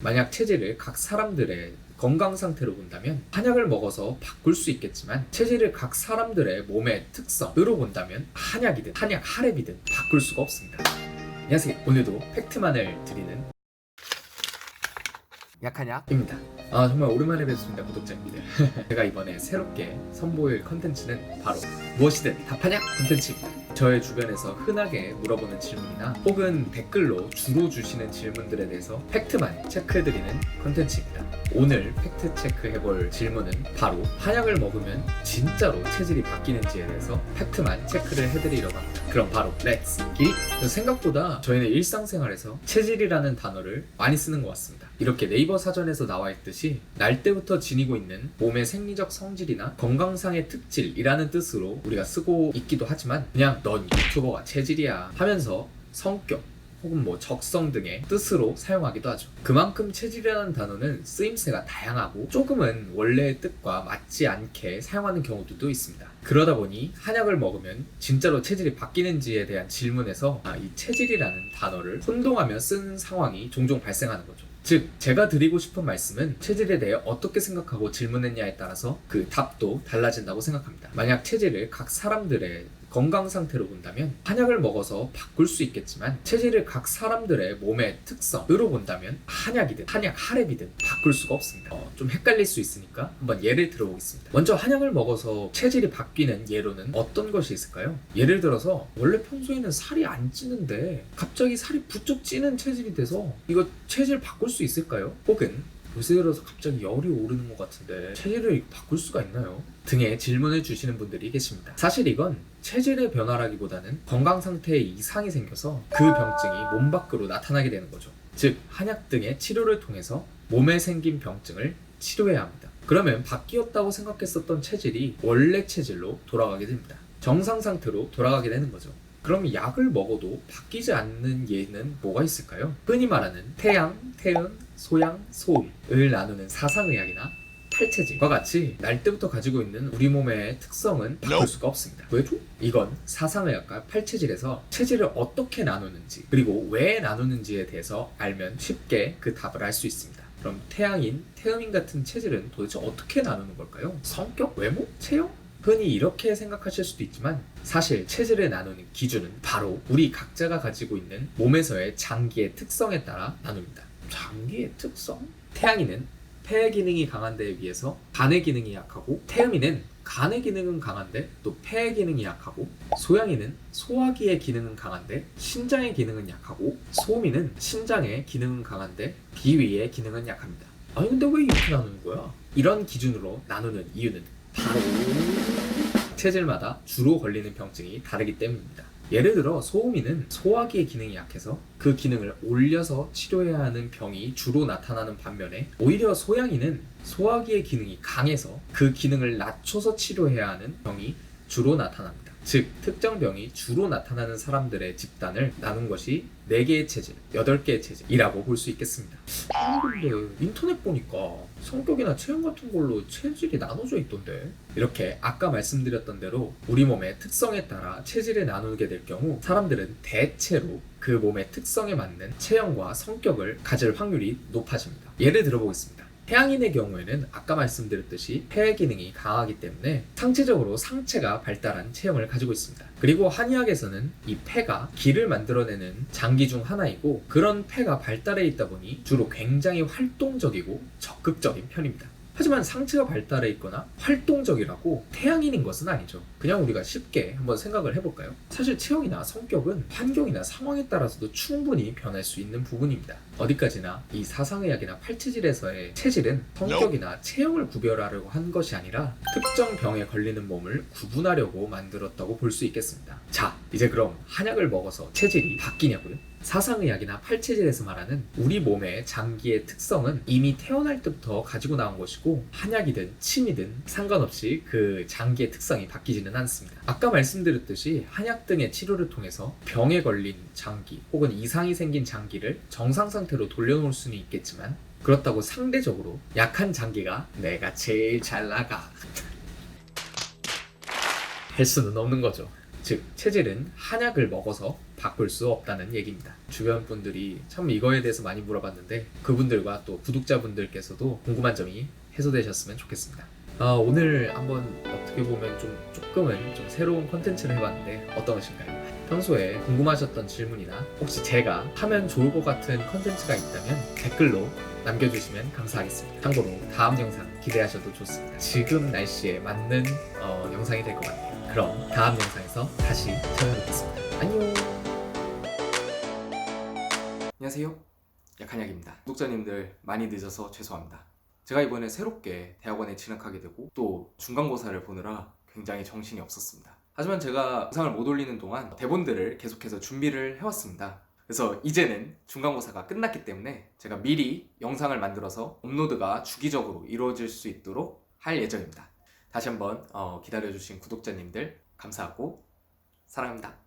만약 체질을 각 사람들의 건강 상태로 본다면 한약을 먹어서 바꿀 수 있겠지만, 체질을 각 사람들의 몸의 특성으로 본다면 한약이든 한약 하랩이든 바꿀 수가 없습니다. 안녕하세요. 오늘도 팩트만을 드리는 약한약입니다. 정말 오랜만에 뵙습니다, 구독자님들. 제가 이번에 새롭게 선보일 컨텐츠는 바로 무엇이든 답한약 컨텐츠입니다. 저의 주변에서 흔하게 물어보는 질문이나 혹은 댓글로 주로 주시는 질문들에 대해서 팩트만 체크해드리는 컨텐츠입니다. 오늘 팩트 체크해볼 질문은 바로 한약을 먹으면 진짜로 체질이 바뀌는지에 대해서 팩트만 체크를 해드리려고 합니다. 그럼 바로 렛츠 기! 생각보다 저희는 일상생활에서 체질이라는 단어를 많이 쓰는 것 같습니다. 이렇게 네이버 사전에서 나와 있듯이 날 때부터 지니고 있는 몸의 생리적 성질이나 건강상의 특질이라는 뜻으로 우리가 쓰고 있기도 하지만, 그냥 넌 유튜버가 체질이야 하면서 성격 혹은 적성 등의 뜻으로 사용하기도 하죠. 그만큼 체질이라는 단어는 쓰임새가 다양하고 조금은 원래의 뜻과 맞지 않게 사용하는 경우들도 있습니다. 그러다 보니 한약을 먹으면 진짜로 체질이 바뀌는지에 대한 질문에서 이 체질이라는 단어를 혼동하며 쓴 상황이 종종 발생하는 거죠. 즉, 제가 드리고 싶은 말씀은 체질에 대해 어떻게 생각하고 질문했냐에 따라서 그 답도 달라진다고 생각합니다. 만약 체질을 각 사람들의 건강 상태로 본다면 한약을 먹어서 바꿀 수 있겠지만, 체질을 각 사람들의 몸의 특성으로 본다면 한약이든 한약 하랩이든 바꿀 수가 없습니다. 좀 헷갈릴 수 있으니까 한번 예를 들어보겠습니다. 먼저 한약을 먹어서 체질이 바뀌는 예로는 어떤 것이 있을까요? 예를 들어서 원래 평소에는 살이 안 찌는데 갑자기 살이 부쩍 찌는 체질이 돼서 이거 체질 바꿀 수 있을까요? 혹은 요새 들어서 갑자기 열이 오르는 것 같은데 체질을 바꿀 수가 있나요? 등의 질문을 주시는 분들이 계십니다. 사실 이건 체질의 변화라기보다는 건강 상태에 이상이 생겨서 그 병증이 몸 밖으로 나타나게 되는 거죠. 즉, 한약 등의 치료를 통해서 몸에 생긴 병증을 치료해야 합니다. 그러면 바뀌었다고 생각했었던 체질이 원래 체질로 돌아가게 됩니다. 정상 상태로 돌아가게 되는 거죠. 그럼 약을 먹어도 바뀌지 않는 예는 뭐가 있을까요? 흔히 말하는 태양, 태음, 소양, 소음을 나누는 사상의학이나 팔체질과 같이 날 때부터 가지고 있는 우리 몸의 특성은 바꿀 수가 없습니다. 왜죠? 이건 사상의학과 팔체질에서 체질을 어떻게 나누는지, 그리고 왜 나누는지에 대해서 알면 쉽게 그 답을 알 수 있습니다. 그럼 태양인, 태음인 같은 체질은 도대체 어떻게 나누는 걸까요? 성격, 외모, 체형? 흔히 이렇게 생각하실 수도 있지만, 사실 체질을 나누는 기준은 바로 우리 각자가 가지고 있는 몸에서의 장기의 특성에 따라 나눕니다. 장기의 특성? 태양인은 폐의 기능이 강한 데에 비해서 간의 기능이 약하고, 태음인은 간의 기능은 강한데 또 폐의 기능이 약하고, 소양인은 소화기의 기능은 강한데 신장의 기능은 약하고, 소음인은 신장의 기능은 강한데 비위의 기능은 약합니다. 아니 근데 왜 이렇게 나누는 거야? 이런 기준으로 나누는 이유는 바로 체질마다 주로 걸리는 병증이 다르기 때문입니다. 예를 들어 소음인은 소화기의 기능이 약해서 그 기능을 올려서 치료해야 하는 병이 주로 나타나는 반면에, 오히려 소양인은 소화기의 기능이 강해서 그 기능을 낮춰서 치료해야 하는 병이 주로 나타납니다. 즉, 특정 병이 주로 나타나는 사람들의 집단을 나눈 것이 4개의 체질, 8개의 체질이라고 볼 수 있겠습니다. 근데 인터넷 보니까 성격이나 체형 같은 걸로 체질이 나눠져 있던데, 이렇게 아까 말씀드렸던 대로 우리 몸의 특성에 따라 체질을 나누게 될 경우 사람들은 대체로 그 몸의 특성에 맞는 체형과 성격을 가질 확률이 높아집니다. 예를 들어보겠습니다. 태양인의 경우에는 아까 말씀드렸듯이 폐의 기능이 강하기 때문에 상체적으로 상체가 발달한 체형을 가지고 있습니다. 그리고 한의학에서는 이 폐가 기를 만들어내는 장기 중 하나이고, 그런 폐가 발달해 있다 보니 주로 굉장히 활동적이고 적극적인 편입니다. 하지만 상체가 발달해 있거나 활동적이라고 태양인인 것은 아니죠. 그냥 우리가 쉽게 한번 생각을 해볼까요? 사실 체형이나 성격은 환경이나 상황에 따라서도 충분히 변할 수 있는 부분입니다. 어디까지나 이 사상의학이나 팔체질에서의 체질은 성격이나 체형을 구별하려고 한 것이 아니라 특정 병에 걸리는 몸을 구분하려고 만들었다고 볼 수 있겠습니다. 자, 이제 그럼 한약을 먹어서 체질이 바뀌냐고요? 사상의학이나 팔체질에서 말하는 우리 몸의 장기의 특성은 이미 태어날 때부터 가지고 나온 것이고, 한약이든 침이든 상관없이 그 장기의 특성이 바뀌지는 않습니다. 아까 말씀드렸듯이 한약 등의 치료를 통해서 병에 걸린 장기 혹은 이상이 생긴 장기를 정상 상태로 돌려놓을 수는 있겠지만, 그렇다고 상대적으로 약한 장기가 내가 제일 잘 나가 할 수는 없는 거죠. 즉 체질은 한약을 먹어서 바꿀 수 없다는 얘기입니다. 주변 분들이 참 이거에 대해서 많이 물어봤는데 그분들과 또 구독자분들께서도 궁금한 점이 해소되셨으면 좋겠습니다. 오늘 한번 어떻게 보면 조금은 좀 새로운 컨텐츠를 해봤는데 어떠신가요? 평소에 궁금하셨던 질문이나 혹시 제가 하면 좋을 것 같은 컨텐츠가 있다면 댓글로 남겨주시면 감사하겠습니다. 참고로 다음 영상 기대하셔도 좋습니다. 지금 날씨에 맞는 영상이 될 것 같아요. 그럼 다음 영상에서 다시 찾아뵙겠습니다. 안녕. 안녕하세요. 약한약입니다. 구독자님들 많이 늦어서 죄송합니다. 제가 이번에 새롭게 대학원에 진학하게 되고 또 중간고사를 보느라 굉장히 정신이 없었습니다. 하지만 제가 영상을 못 올리는 동안 대본들을 계속해서 준비를 해왔습니다. 그래서 이제는 중간고사가 끝났기 때문에 제가 미리 영상을 만들어서 업로드가 주기적으로 이루어질 수 있도록 할 예정입니다. 다시 한번 기다려주신 구독자님들 감사하고 사랑합니다.